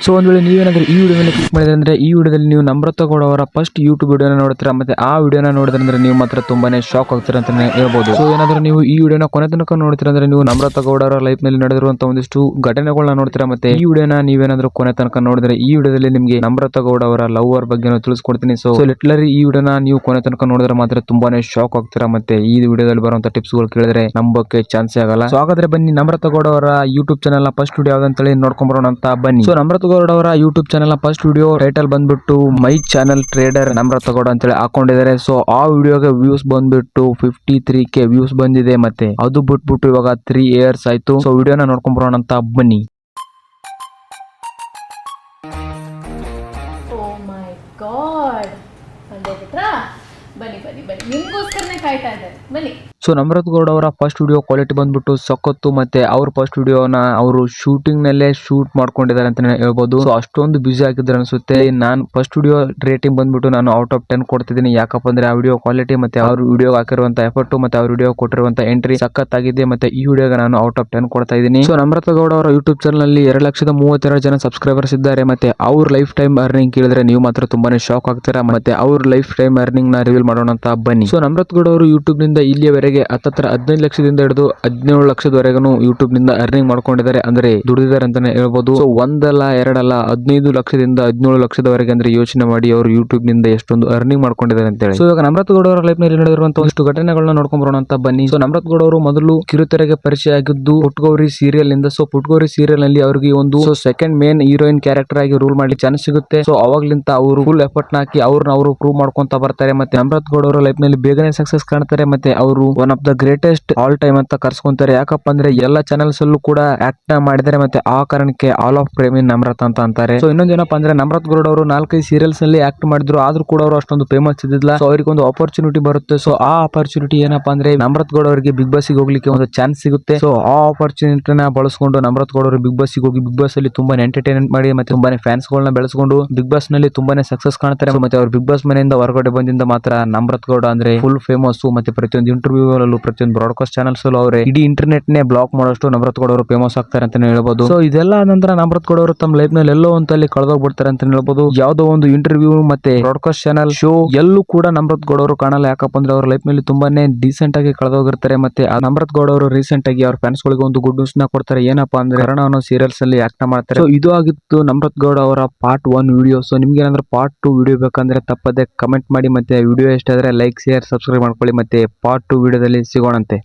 So ಒಂದು ವೇಳೆ ನೀವೇನಾದ್ರೂ ಈ ವಿಡಿಯೋನ ಕ್ಲಿಕ್ ಮಾಡಿದ್ರೆ ಅಂದ್ರೆ ಈ ವಿಡಿಯೋದಲ್ಲಿ ನೀವು ನಮ್ರತಾ ಗೌಡ ಅವರ ಫಸ್ಟ್ ಯೂಟ್ಯೂಬ್ ವಿಡಿಯೋನ ನೋಡ್ತೀರಾ. ಮತ್ತೆ ಆ ವಿಡಿಯೋನ ನೋಡಿದ್ರೆ ಅಂದ್ರೆ ನೀವು ಮಾತ್ರ ತುಂಬಾನೇ ಶಾಕ್ ಆಗ್ತೀರಾ ಅಂತಾನೆ ಹೇಳ್ಬೋದು. ಸೊ ಏನಾದ್ರೂ ನೀವು ಈ ವಿಡಿಯೋನ ಕೊನೆ ತನಕ ನೋಡ್ತೀರಾ ಅಂದ್ರೆ ನೀವು ನಮ್ರತಾ ಗೌಡ ಅವರ ಲೈಫ್ ನಲ್ಲಿ ನಡೆದಿರುವಂತ ಒಂದಿಷ್ಟು ಘಟನೆಗಳನ್ನ ನೋಡ್ತೀರಾ. ಮತ್ತೆ ಈ ವಿಡಿಯೋನ ನೀವೇನಾದ್ರೂ ಕೊನೆ ತನಕ ನೋಡಿದ್ರೆ ಈ ವಿಡಿಯೋದಲ್ಲಿ ನಿಮಗೆ ನಮ್ರತಾ ಗೌಡ ಅವರ ಲವರ್ ಬಗ್ಗೆ ತಿಳಿಸ್ಕೊಡ್ತೀನಿ. ಸೊ ಲಿಟ್ಲರಿ ಈ ವಿಡಿಯೋನ ನೀವು ಕೊನೆ ತನಕ ನೋಡಿದ್ರೆ ಮಾತ್ರ ತುಂಬಾನೇ ಶಾಕ್ ಆಗ್ತೀರಾ. ಮತ್ತೆ ಈ ವಿಡಿಯೋದಲ್ಲಿ ಬರುವಂತ ಟಿಪ್ಸ್ ಗಳು ಕೇಳಿದ್ರೆ ನಂಬಕ್ಕೆ ಚಾನ್ಸೇ ಆಗಲ್ಲ. ಸೊ ಹಾಗಾದ್ರೆ ಬನ್ನಿ ನಮ್ರತಾ ಗೌಡ ಅವರ ಯೂಟ್ಯೂಬ್ ಚಾನಲ್ ನ ಫಸ್ಟ್ ವಿಡಿಯೋ ಯಾವ್ದಂತೇಳಿ ನೋಡ್ಕೊಂಡ್ ಬರೋಣ ಅಂತ ಬನ್ನಿ. ಸೊ ನಮ್ರತಾ ಗೌಡ ಅವರ ಯೂಟ್ಯೂಬ್ ಚಾನಲ್ ನ ಫಸ್ಟ್ ವಿಡಿಯೋ ಟೈಟಲ್ ಬಂದ್ಬಿಟ್ಟು my channel trader Namrata Gowda ಅಂತೇಳಿ ಹಾಕೊಂಡಿದ್ದಾರೆ. ಸೊ ಆ ವಿಡಿಯೋಗೆ ವ್ಯೂಸ್ ಬಂದ್ಬಿಟ್ಟು 53K ವ್ಯೂಸ್ ಬಂದಿದೆ. ಮತ್ತೆ ಅದು ಬಿಟ್ಬಿಟ್ಟು ಇವಾಗ 3 years ಆಯ್ತು. ಸೊ ವಿಡಿಯೋನ ನೋಡ್ಕೊಂಡ್ ಬರೋಣ ಅಂತ ಬನ್ನಿ. ಓ ಮೈ ಗಾಡ್, ಬಂದೋಗ್ಬಿಟ್ರಾ? ಬನ್ನಿ ಬನ್ನಿ ಬನ್ನಿ, ನಿಮ್ಗೋಸ್ಕರನೇ ಕಾಯ್ತಾ ಇದ್ದಾರೆ, ಬನ್ನಿ. ಸೊ ನಮ್ರತಾ ಗೌಡ ಅವರ ಫಸ್ಟ್ ವಿಡಿಯೋ ಕ್ವಾಲಿಟಿ ಬಂದ್ಬಿಟ್ಟು ಸಖತ್ತು. ಮತ್ತೆ ಅವ್ರ ಫಸ್ಟ್ ವಿಡಿಯೋನ ಅವರು ಶೂಟಿಂಗ್ ನಲ್ಲೇ ಶೂಟ್ ಮಾಡ್ಕೊಂಡಿದ್ದಾರೆ ಅಂತ ಹೇಳ್ಬೋದು. ಸೊ ಅಷ್ಟೊಂದು ಬಿಸಿ ಆಗಿದ್ದಾರೆ ಅನ್ಸುತ್ತೆ. ನಾನು ಫಸ್ಟ್ ವಿಡಿಯೋ ರೇಟಿಂಗ್ ಬಂದ್ಬಿಟ್ಟು ನಾನು ಔಟ್ ಆಫ್ 10 ಕೊಡ್ತಿದ್ದೀನಿ. ಯಾಕಪ್ಪ ಅಂದ್ರೆ ಆ ವಿಡಿಯೋ ಕ್ವಾಲಿಟಿ ಮತ್ತೆ ಅವ್ರ ವಿಡಿಯೋ ಹಾಕಿರುವಂತ ಎಫರ್ಟ್ ಮತ್ತೆ ಅವ್ರ ವಿಡಿಯೋ ಕೊಟ್ಟಿರುವಂತ ಎಂಟ್ರಿ ಸಖತ್ತಾಗಿದೆ. ಮತ್ತೆ ಈ ವಿಡಿಯೋಗೆ ನಾನು ಔಟ್ ಆಫ್ 10 ಕೊಡ್ತಾ ಇದ್ದೀನಿ. ಸೊ ನಮ್ರತಾ ಗೌಡ ಅವರ ಯೂಟ್ಯೂಬ್ ಚಾನಲ್ ನಲ್ಲಿ 2,32,000 ಜನ ಸಬ್ಸ್ಕ್ರೈಬರ್ಸ್ ಇದ್ದಾರೆ. ಮತ್ತೆ ಅವ್ರ ಲೈಫ್ ಟೈಮ್ ಅರ್ನಿಂಗ್ ಕೇಳಿದ್ರೆ ನೀವು ಮಾತ್ರ ತುಂಬಾನೇ ಶಾಕ್ ಆಗ್ತೀರಾ. ಮತ್ತೆ ಅವ್ರ ಲೈಫ್ ಟೈಮ್ ಅರ್ನಿಂಗ್ ನ ರಿವೀಲ್ ಮಾಡೋಣ ಅಂತ ಬನ್ನಿ. ಸೊ ನಮ್ರತಾ ಗೌಡ ಅವರು ಯೂಟ್ಯೂಬ್ ನಿಂದ ಇಲ್ಲಿಯವರೆಗೆ ಹತ್ತತ್ರ 15 ಲಕ್ಷದಿಂದ ಹಿಡಿದು 17 ಲಕ್ಷದವರೆಗೂ ಯೂಟ್ಯೂಬ್ ನಿಂದ ಅರ್ನಿಂಗ್ ಮಾಡ್ಕೊಂಡಿದ್ದಾರೆ, ಅಂದ್ರೆ ದುಡಿದಿದ್ದಾರೆ ಅಂತಾನೆ ಹೇಳ್ಬೋದು. ಸೊ ಒಂದಲ್ಲ ಎರಡಲ್ಲ 15 ಲಕ್ಷದಿಂದ 17 ಲಕ್ಷದವರೆಗೆ ಅಂದ್ರೆ ಯೋಚನೆ ಮಾಡಿ ಅವರು ಯೂಟ್ಯೂಬ್ ನಿಂದ ಎಷ್ಟೊಂದು ಅರ್ನಿಂಗ್ ಮಾಡ್ಕೊಂಡಿದ್ದಾರೆ ಅಂತ ಹೇಳಿ. ಸೊ ಇವಾಗ ನಮ್ರತಾ ಗೌಡ ಅವರ ಲೈಫ್ ನಲ್ಲಿ ನಡೆದಿರುವಂತಹ ಒಂದಿಷ್ಟು ಘಟನೆಗಳನ್ನ ನೋಡ್ಕೊಂಡ್ ಬರೋಣ ಅಂತ ಬನ್ನಿ. ಸೊ ನಮ್ರತಾ ಗೌಡ ಅವರು ಮೊದಲು ಕಿರುತೆರೆಗೆ ಪರಿಚಯ ಆಗಿದ್ದು ಪುಟ್ಗೌರಿ ಸೀರಿಯಲ್ ನಿಂದ. ಸೊ ಪುಟ್ಗೌರಿ ಸೀರಿಯಲ್ ನಲ್ಲಿ ಅವರಿಗೆ ಒಂದು ಸೆಕೆಂಡ್ ಮೇನ್ ಹೀರೋಯಿನ್ ಕ್ಯಾರೆಕ್ಟರ್ ಆಗಿ ರೂಲ್ ಮಾಡ್ಲಿಕ್ಕೆ ಚಾನ್ಸ್ ಸಿಗುತ್ತೆ. ಸೊ ಅವಾಗ್ಲಿಂತ ಅವರು ಫುಲ್ ಎಫರ್ಟ್ ಹಾಕಿ ಅವ್ರನ್ನ ಅವರು ಪ್ರೂವ್ ಮಾಡ್ಕೊಂತ ಬರ್ತಾರೆ. ಮತ್ತೆ ನಮ್ರತಾ ಗೌಡ ಅವರ ಲೈಫ್ ನಲ್ಲಿ ಬೇಗನೆ ಸಕ್ಸಸ್ ಕಾಣ್ತಾರೆ. ಮತ್ತೆ ಅವರು one of the greatest all time ಅಂತ ಕರ್ಸ್ಕೊಂತಾರೆ. ಯಾಕಪ್ಪ ಅಂದ್ರೆ ಎಲ್ಲಾ ಚಾನೆಲ್ಸ್ ಅಲ್ಲೂ ಕೂಡ ಆಕ್ಟ್ ಮಾಡಿದ್ದಾರೆ. ಮತ್ತೆ ಆ ಕಾರಣಕ್ಕೆ ಆಲ್ ಆಫ್ ಪ್ರೇಮಿ ನಮ್ರತಾ ಅಂತ ಅಂತಾರೆ. ಸೊ ಇನ್ನೊಂದೇನಪ್ಪ ಅಂದ್ರೆ ನಮ್ರತಾ ಗೌಡ ಅವರು 4-5 ಸೀರಿಯಲ್ಸ್ ನಲ್ಲಿ ಆಕ್ಟ್ ಮಾಡಿದ್ರು. ಆದ್ರೂ ಕೂಡ ಅವರು ಅಷ್ಟೊಂದು ಫೇಮಸ್ ಇದ್ದಿಲ್ಲ. ಸೊ ಅವರಿಗೆ ಒಂದು ಆಪರ್ಚುನಿಟಿ ಬರುತ್ತೆ. ಸೊ ಆ ಆಪರ್ಚುನಿಟಿ ಏನಪ್ಪಾ ಅಂದ್ರೆ ನಮ್ರತಾ ಗೌಡ ಅವರಿಗೆ ಬಿಗ್ ಬಾಸ್ ಗೆ ಹೋಗ್ಲಿಕ್ಕೆ ಒಂದು ಚಾನ್ಸ್ ಸಿಗುತ್ತೆ. ಸೊ ಆ ಆಪರ್ಚುನಿಟಿನ ಬಳಸ್ಕೊಂಡು ನಮ್ರತಾ ಗೌಡ ಅವರು ಬಿಗ್ ಬಾಸ್ ಗೆ ಹೋಗಿ ಬಿಗ್ ಬಾಸ್ ಅಲ್ಲಿ ತುಂಬಾನೇ ಎಂಟರ್ಟೈನ್ಮೆಂಟ್ ಮಾಡಿ ಮತ್ತೆ ತುಂಬಾನೇ ಫ್ಯಾನ್ಸ್ ಗಳನ್ನ ಬೆಳೆಸ್ಕೊಂಡು ಬಿಗ್ ಬಾಸ್ ನಲ್ಲಿ ತುಂಬಾನೇ ಸಕ್ಸಸ್ ಕಾಣ್ತಾರೆ. ಮತ್ತೆ ಅವರು ಬಿಗ್ ಬಾಸ್ ಮನೆಯಿಂದ ಹೊರಗಡೆ ಬಂದಿಂದ ಮಾತ್ರ ನಮ್ರತಾ ಗೌಡ ಅಂದ್ರೆ ಫುಲ್ ಫೇಮಸ್. ಮತ್ತೆ ಪ್ರತಿಯೊಂದು ಇಂಟರ್ವ್ಯೂ ಅಲ್ಲೂ ಪ್ರತಿಯೊಂದು ಬ್ರಾಡ್ಕಾಸ್ಟ್ ಚಾನಲ್ಸ್ ಅಲ್ಲೂ ಅವರೇ ಇಡೀ ಇಂಟರ್ನೆಟ್ ನೇ ಬ್ಲಾಕ್ ಮಾಡೋಷ್ಟು ನಮ್ರತಾ ಗೌಡ ಅವರು ಫೇಮಸ್ ಆಗ್ತಾರೆ ಅಂತ ಹೇಳ್ಬೋದು. ಸೊ ಇದೆಲ್ಲ ನಂತರ ನಮ್ರತಾ ಗೌಡ ಅವರು ತಮ್ಮ ಲೈಫ್ ನಲ್ಲಿ ಎಲ್ಲೋ ಅಂತ ಕಳೆದೋಗ್ಬಿಡ್ತಾರೆ ಅಂತ ಹೇಳ್ಬೋದು. ಯಾವ್ದೋ ಒಂದು ಇಂಟರ್ವ್ಯೂ ಮತ್ತೆ ಬ್ರಾಡ್ಕಾಸ್ಟ್ ಚಾನಲ್ ಶೋ ಎಲ್ಲೂ ಕೂಡ ನಮ್ರತಾ ಗೌಡ ಅವರು ಕಾಣಲ್ಲ. ಯಾಕಪ್ಪ ಅಂದ್ರೆ ಅವ್ರ ಲೈಫ್ ನಲ್ಲಿ ತುಂಬಾನೇ ಡೀಸೆಂಟ್ ಆಗಿ ಕಳೆದೋಗಿರ್ತಾರೆ. ಮತ್ತೆ ನಮ್ರತಾ ಗೌಡ ಅವರು ರೀಸೆಂಟ್ ಆಗಿ ಅವ್ರ ಫ್ಯಾನ್ಸ್ ಗಳಿಗೆ ಒಂದು ಗುಡ್ ನ್ಯೂಸ್ ನ ಕೊಡ್ತಾರೆ. ಏನಪ್ಪಾ ಅಂದ್ರೆ ಕರ್ಣ ಅನ್ನೋ ಸೀರಿಯಲ್ಸ್ ಅಲ್ಲಿ ಆಕ್ಟ್ ಮಾಡ್ತಾರೆ. ಸೊ ಇದು ಆಗಿತ್ತು ನಮ್ರತಾ ಗೌಡ ಅವರ ಪಾರ್ಟ್ 1 ವಿಡಿಯೋ. ಸೊ ನಿಮ್ಗೆ ಏನಾದ್ರೂ ಪಾರ್ಟ್ 2 ವಿಡಿಯೋ ಬೇಕಂದ್ರೆ ತಪ್ಪದೆ ಕಮೆಂಟ್ ಮಾಡಿ. ಮತ್ತೆ ವಿಡಿಯೋ ಇಷ್ಟ ಆದ್ರೆ ಲೈಕ್, ಶೇರ್, ಸಬ್ಸ್ಕ್ರೈಬ್ ಮಾಡ್ಕೊಳ್ಳಿ. ಮತ್ತೆ ಪಾರ್ಟ್ 2 ವಿಡಿಯೋದಲ್ಲಿ ಸಿಗೋಣಂತೆ.